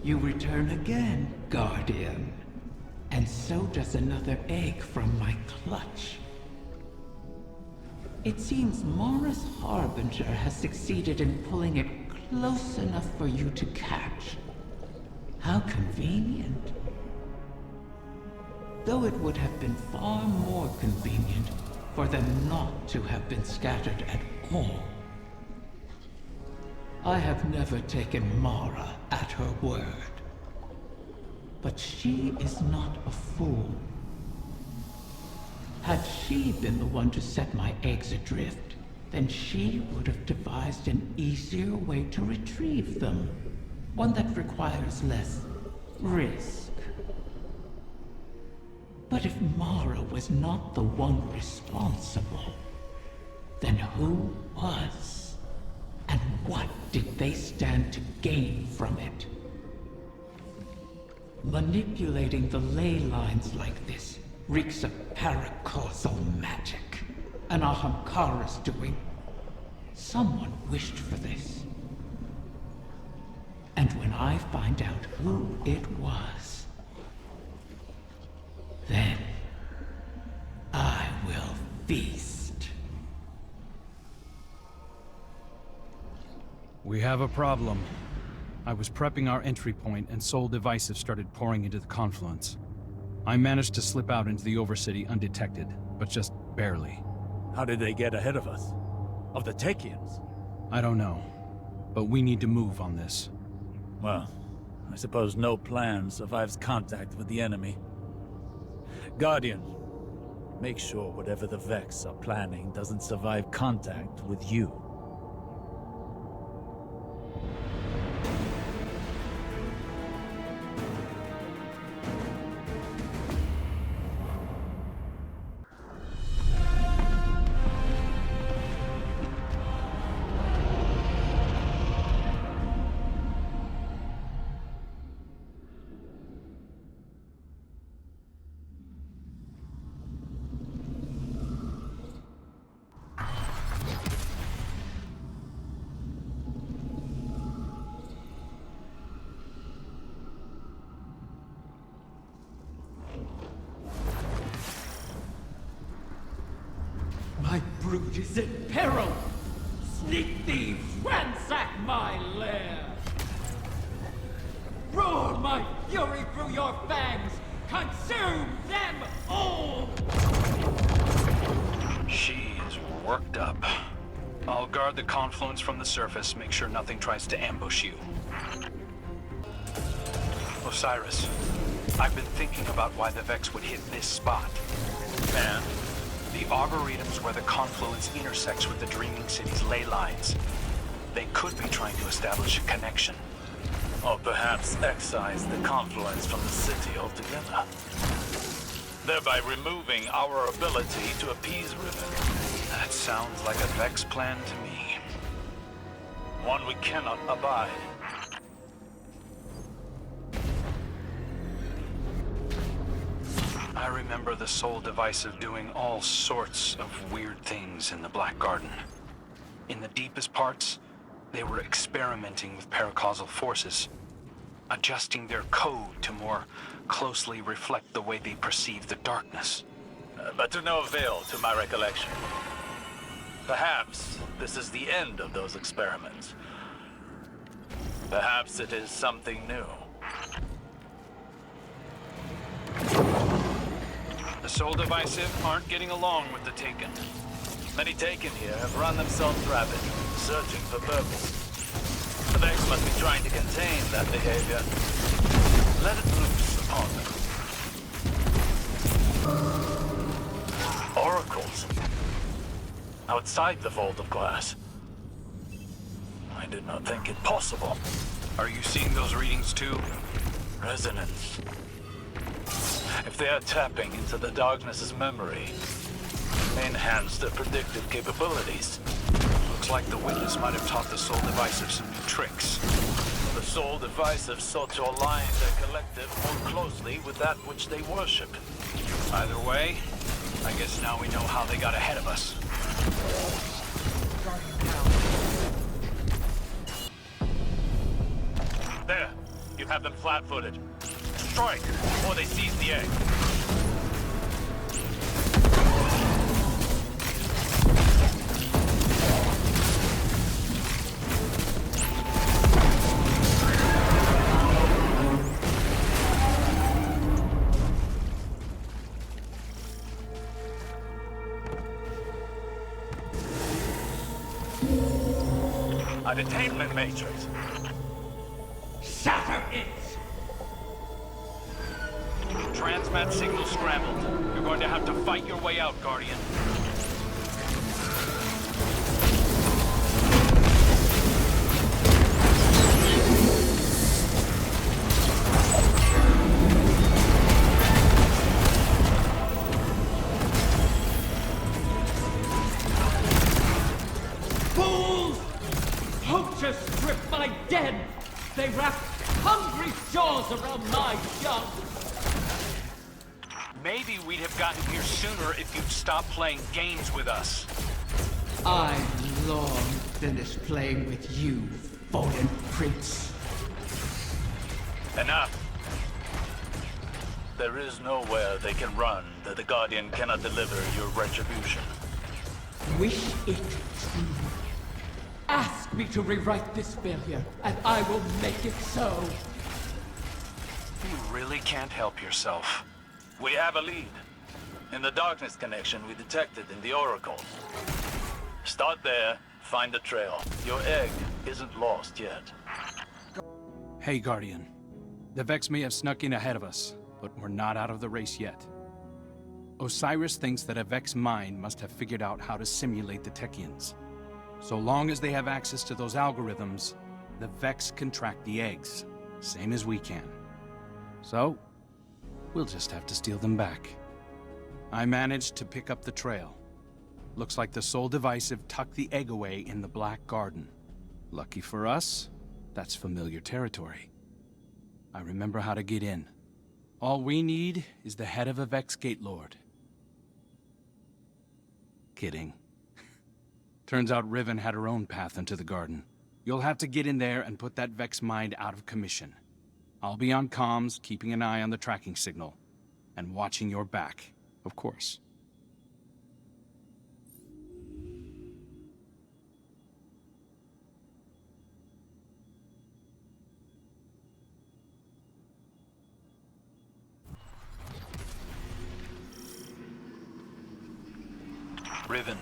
You return again, Guardian. And so does another egg from my clutch. It seems Mara's Harbinger has succeeded in pulling it close enough for you to catch. How convenient. Though it would have been far more convenient for them not to have been scattered at all. I have never taken Mara at her word. But she is not a fool. Had she been the one to set my eggs adrift, then she would have devised an easier way to retrieve them. One that requires less risk. But if Mara was not the one responsible, then who was? And what did they stand to gain from it? Manipulating the ley lines like this reeks of paracausal magic. An Ahamkara's doing. Someone wished for this. And when I find out who it was, then I will feast. We have a problem. I was prepping our entry point and Soul Divisive started pouring into the confluence. I managed to slip out into the Overcity undetected, but just barely. How did they get ahead of us? Of the Techians? I don't know, but we need to move on this. Well, I suppose no plan survives contact with the enemy. Guardian, make sure whatever the Vex are planning doesn't survive contact with you. My brood is in peril! Sneak thieves, ransack my lair! Roar my fury through your fangs! Consume them all! She is worked up. I'll guard the confluence from the surface, make sure nothing tries to ambush you. Osiris, I've been thinking about why the Vex would hit this spot. And? The Arboretum's where the confluence intersects with the Dreaming City's ley lines. They could be trying to establish a connection. Or perhaps excise the confluence from the city altogether, thereby removing our ability to appease Riven. That sounds like a Vex plan to me. One we cannot abide. I remember the Soul Divisive doing all sorts of weird things in the Black Garden. In the deepest parts, they were experimenting with paracausal forces, adjusting their code to more closely reflect the way they perceive the darkness. But to no avail to my recollection. Perhaps this is the end of those experiments. Perhaps it is something new. The Soul Divisive aren't getting along with the Taken. Many Taken here have run themselves rabid, searching for purpose. The Vex must be trying to contain that behavior. Let it loose upon them. Oracles. Outside the Vault of Glass. I did not think it possible. Are you seeing those readings too? Resonance. If they are tapping into the darkness's memory, it may enhance their predictive capabilities. Looks like the witness might have taught the Soul Divisive some new tricks. The Soul Divisive sought to align their collective more closely with that which they worship. Either way, I guess now we know how they got ahead of us. There! You Have them flat-footed. Strike, before they seize the egg. A detainment matrix. Shatter it! Transmat signal scrambled. You're going to have to fight your way out, Guardian. Fools! Poachers strip my dead! They wrap hungry jaws around my young! Maybe we'd have gotten here sooner if you'd stopped playing games with us. I'm long finished playing with you, fallen prince. Enough. There is nowhere they can run that the Guardian cannot deliver your retribution. Wish it true. Ask me to rewrite this failure, and I will make it so. You really can't help yourself. We have a lead. In the darkness connection we detected in the Oracle. Start there, find the trail. Your egg isn't lost yet. Hey, Guardian. The Vex may have snuck in ahead of us, but we're not out of the race yet. Osiris thinks that a Vex mind must have figured out how to simulate the Techians. So long as they have access to those algorithms, the Vex can track the eggs, same as we can. So, we'll just have to steal them back. I managed to pick up the trail. Looks like the Soul Divisive tucked the egg away in the Black Garden. Lucky for us, that's familiar territory. I remember how to get in. All we need is the head of a Vex Gate Lord. Kidding. Turns out Riven had her own path into the garden. You'll have to get in there and put that Vex mind out of commission. I'll be on comms, keeping an eye on the tracking signal. And watching your back, of course. Riven,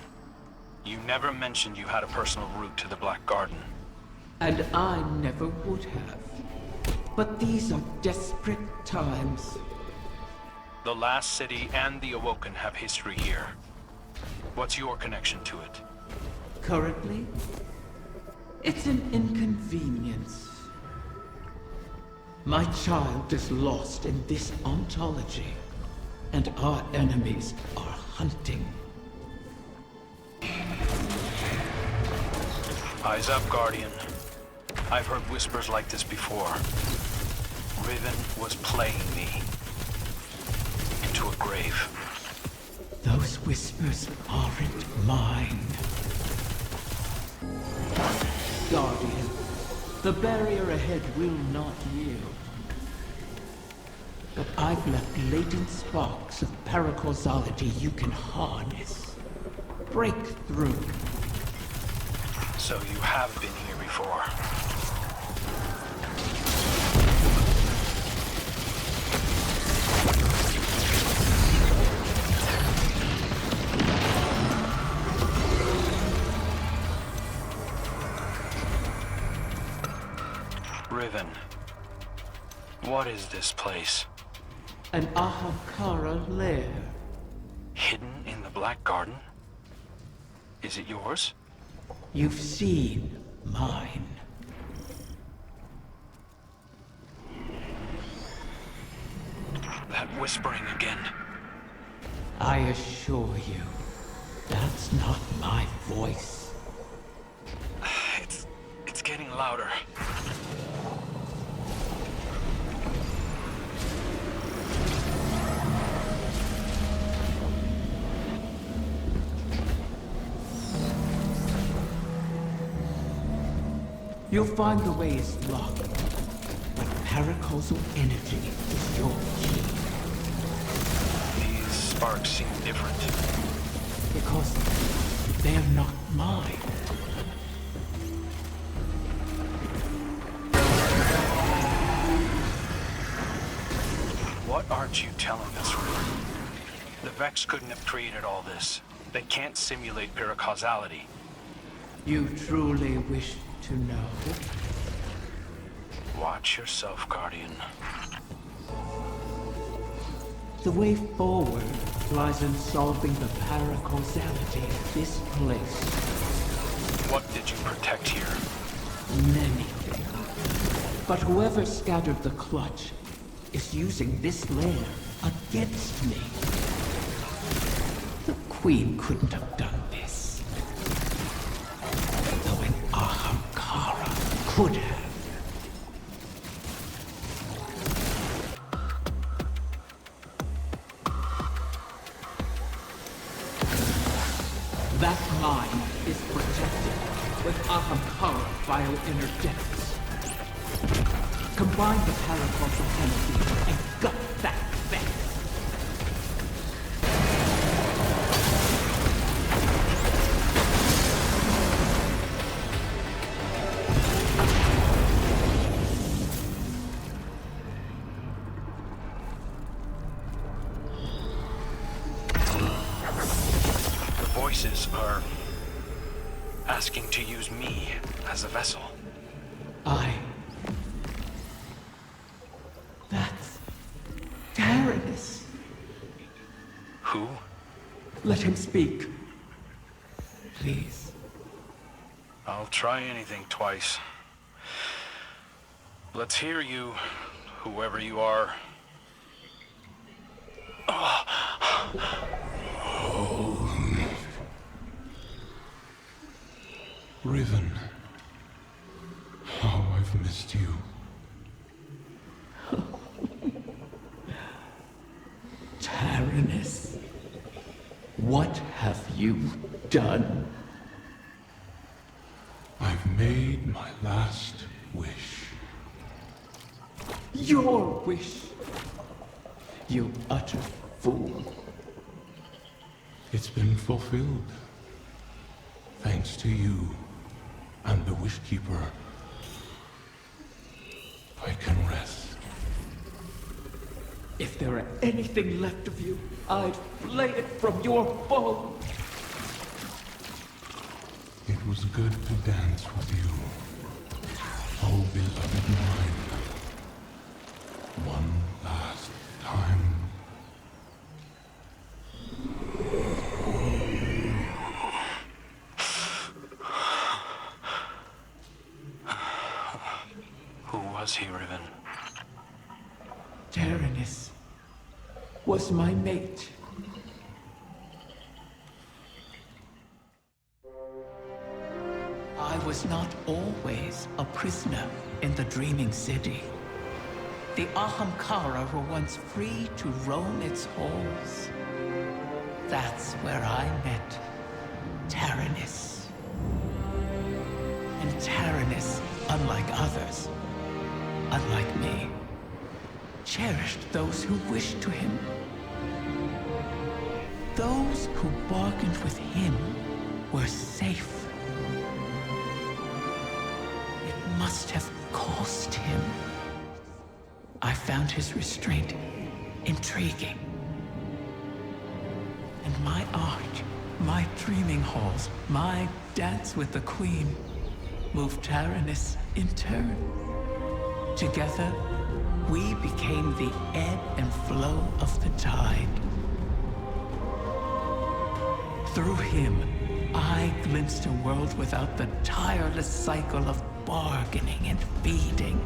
you never mentioned you had a personal route to the Black Garden. And I never would have. But these are desperate times. The Last City and the Awoken have history here. What's your connection to it? Currently, it's an inconvenience. My child is lost in this ontology, and our enemies are hunting. Eyes up, Guardian. I've heard whispers like this before. Riven was playing me into a grave. Those whispers aren't mine. Guardian, the barrier ahead will not yield. But I've left latent sparks of paracausality you can harness. Break through. So you have been here before. Riven, what is this place? An Ahamkara lair. Hidden in the Black Garden? Is it yours? You've seen mine. That whispering again. I assure you, that's not my voice. It's getting louder. You'll find the way is locked, but paracausal energy is your key. These sparks seem different. Because they're not mine. What aren't you telling us, Riven? The Vex couldn't have created all this. They can't simulate paracausality. You truly wish to know? Watch yourself, Guardian. The way forward lies in solving the paracausality of this place. What did you protect here? Many things. But whoever scattered the clutch is using this lair against me. The Queen couldn't have done this. Though an Ahamkara could have. That mine is protected with Ahamkara bio-inner depths. Combine the paracausal energy and gut that Vex. The voices are asking to use me as a vessel. That's Tyrannus. Who? Let him speak. Please. I'll try anything twice. Let's hear you, whoever you are. Riven, how I've missed you. Tyrannus, what have you done? I've made my last wish. Your wish. You utter fool. It's been fulfilled. Thanks to you and the Wishkeeper, I can rest. If there were anything left of you, I'd flay it from your bones. It was good to dance with you, oh beloved mine. One last time. Who was he, Riven? Tyrannus was my mate. I was not always a prisoner in the Dreaming City. The Ahamkara were once free to roam its halls. That's where I met Tyrannus. And Tyrannus, unlike others, unlike me, cherished those who wished to him. Those who bargained with him were safe. It must have cost him. I found his restraint intriguing. And my art, my dreaming halls, my dance with the Queen moved Tyrannus in turn. Together, we became the ebb and flow of the tide. Through him, I glimpsed a world without the tireless cycle of bargaining and feeding,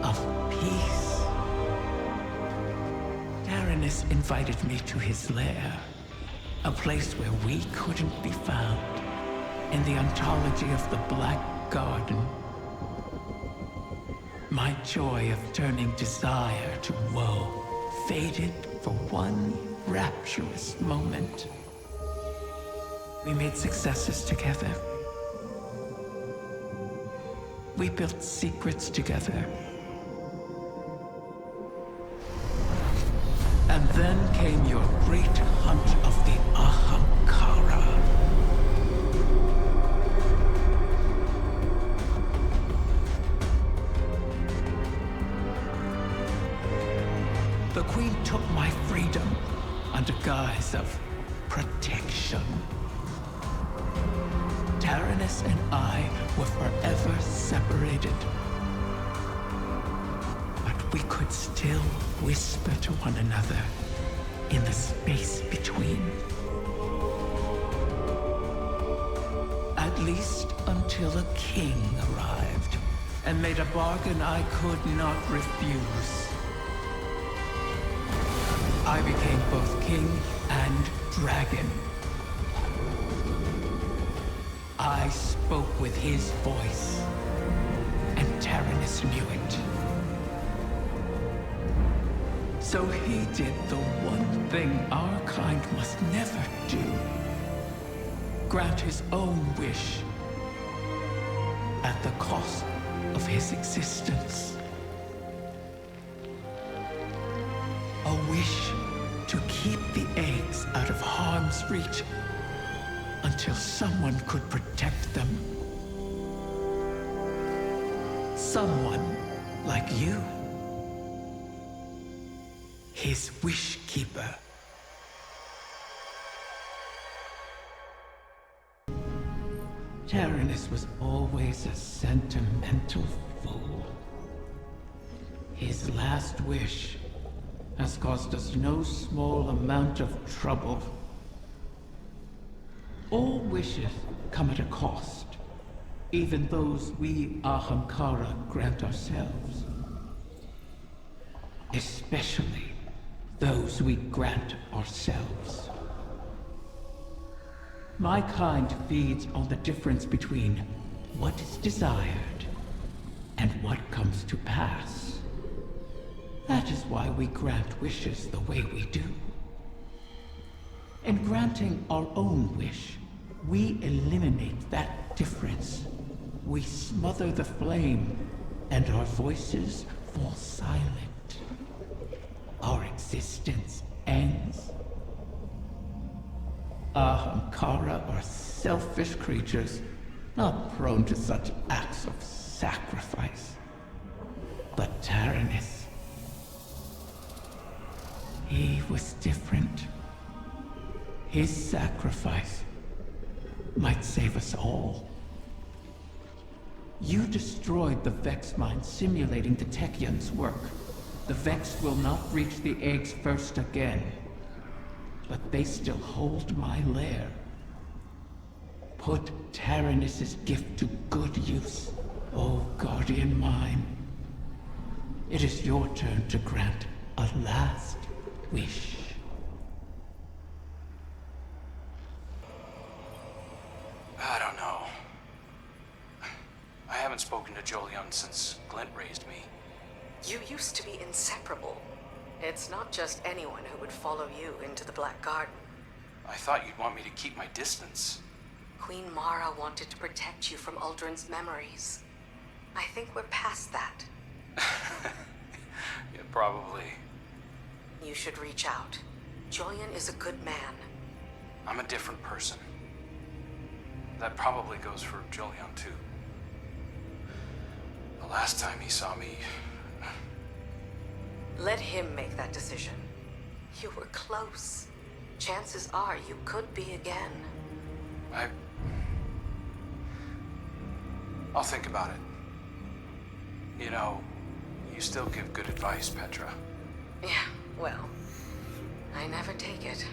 of peace. Tyrannus invited me to his lair, a place where we couldn't be found, in the ontology of the Black Garden. My joy of turning desire to woe faded for one rapturous moment. We made successes together. We built secrets together. Then came your great hunt of the Ahamkara. The Queen took my freedom under guise of protection. Taranis and I were forever separated. But we could still whisper to one another in the space between. At least until a king arrived and made a bargain I could not refuse. I became both king and dragon. I spoke with his voice, and Taranis knew it. So he did the one thing our kind must never do. Grant his own wish at the cost of his existence. A wish to keep the eggs out of harm's reach until someone could protect them. Someone like you. His wish keeper. Taranis was always a sentimental fool. His last wish has caused us no small amount of trouble. All wishes come at a cost, even those we Ahamkara grant ourselves. Especially those we grant ourselves. My kind feeds on the difference between what is desired and what comes to pass. That is why we grant wishes the way we do. In granting our own wish, we eliminate that difference. We smother the flame, and our voices fall silent. Our existence ends. Ahamkara are selfish creatures, not prone to such acts of sacrifice. But Taranis, he was different. His sacrifice might save us all. You destroyed the Vex mine simulating the Techion's work. The Vex will not reach the eggs first again. But they still hold my lair. Put Taranis' gift to good use, O guardian mine. It is your turn to grant a last wish. I don't know. I haven't spoken to Jolyon since Glint raised me. You used to be inseparable. It's not just anyone who would follow you into the Black Garden. I thought you'd want me to keep my distance. Queen Mara wanted to protect you from Uldren's memories. I think we're past that. Yeah, probably. You should reach out. Jolyon is a good man. I'm a different person. That probably goes for Jolyon, too. The last time he saw me... Let him make that decision. You were close. Chances are you could be again. I'll think about it. You know, you still give good advice, Petra. Yeah, well, I never take it.